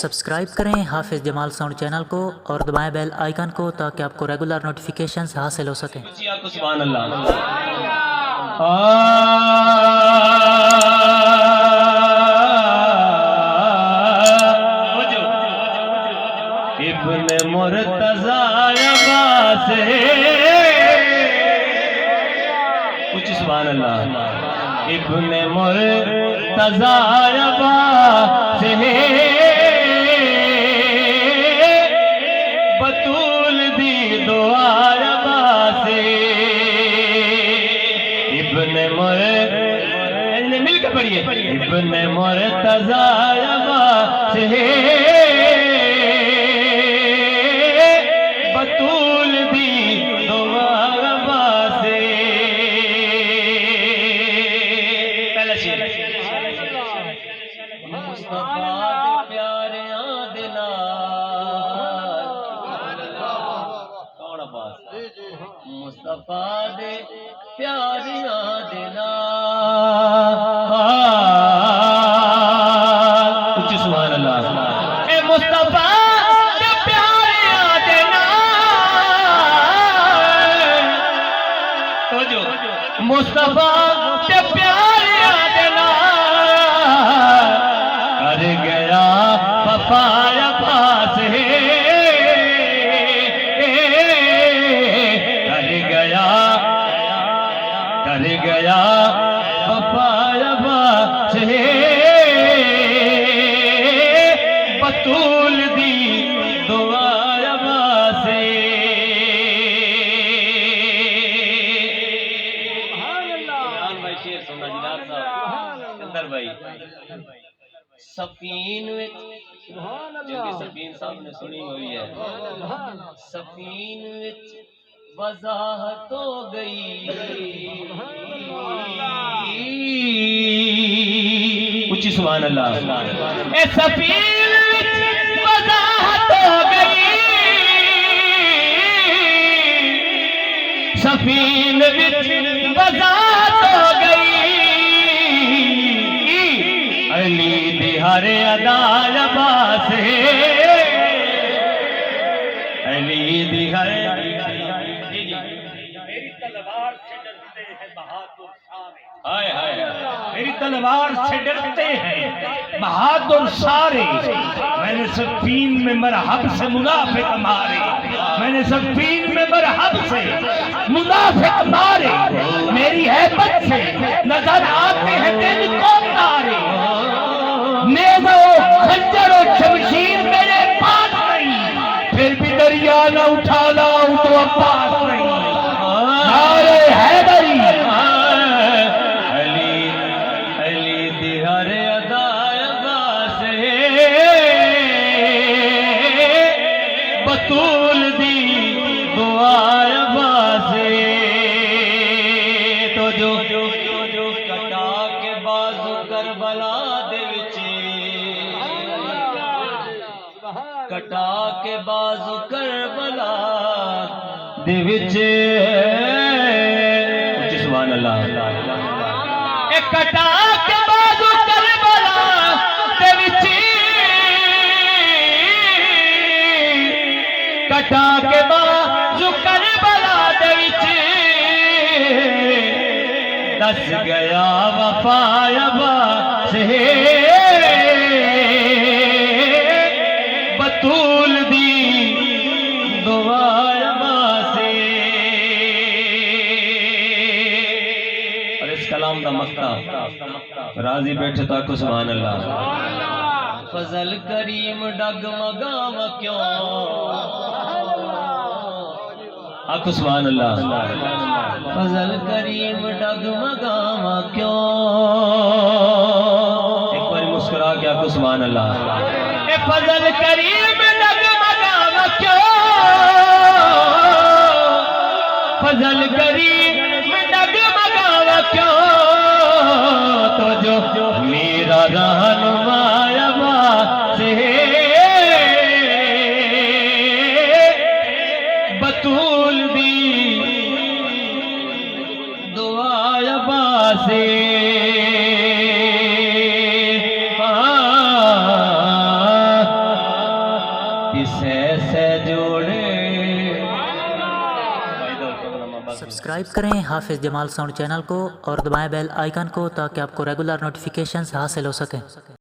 Subscribe کریں حافظ جمال sound channel کو اور دبائیں بیل آئیکن کو تاکہ آپ کو ریگولر نوٹیفیکیشنز حاصل ہو سکیں۔ سبحان اللہ۔ ابن مرتضی عباس کچھ سبحان اللہ۔ ابن مرتضی عباس بطول دی دعا عباس ابن مل کے پڑھیے ابن مرتضی عباس بطول دی دعا عباس پہلا شیر مصطفیٰ دے پیاریاں دے نال کون عباس مصطفیٰ دے پیاریاں دے نال کچھ سبحان اللہ۔ اے مصطفیٰ دے پیاریاں دے نال تو جو مصطفیٰ دے پیاریاں دے نال کر گیا وفا عباس کر گیا وفا عباس بطول دی دعا عباس بھائی شیر سننا جناب صاحب سکندر بھائی سفین جنگی سفین صاحب نے سنی ہوئی ہے سفین وچ وضاحت ہو گئی اچھی سبحان اللہ۔ اے سفین وچ وضاحت ہو گئی سفین وچ وضاحت ہو گئی علی دی ہر ادا عباس علی دی ہر میری تلوار سے ڈرتے ہیں بہادر سارے میں نے سفین میں مرحب سے منافق مارے میں نے سفین میں مرحب سے منافق مارے میری حیبت سے نظر آتے ہیں دل کو تارے نیزہ و خنجر و شمشیر میرے پاس نہیں پھر بھی دریا نہ اٹھا لاؤں تو عباس نہیں نعرہ حیدری بطول دی دعا عباس تو جو کٹا کے بازو کربلا دے وچ کٹا کے بازو کربلا دے وچ سبحان اللہ۔ اے کٹا کے بازو کربلا دے وچ کٹا کے بازو کربلا دے وچ دس گیا وفا عباس بطول دی دعا عباس اور اس کلام دا مقطع راضی بیٹھے تاکو سبحان اللہ۔ فضل کریم ڈگمگاو کیوں آکو سبحان اللہ۔ فضل کریم ڈگمگاو کیوں ایک بار مسکرا کے آکو سبحان اللہ۔ اے فضل کریم ڈگمگاو کیوں فضل کریم ڈگمگاو کیوں تو جو میرا رہنما عباس بطول دی دعا عباس کسے سے جوڑے سبسکرائب کریں حافظ جمال ساؤنڈ چینل کو اور دبائیں بیل آئیکن کو تاکہ آپ کو ریگولر نوٹیفیکیشنز حاصل ہو سکیں.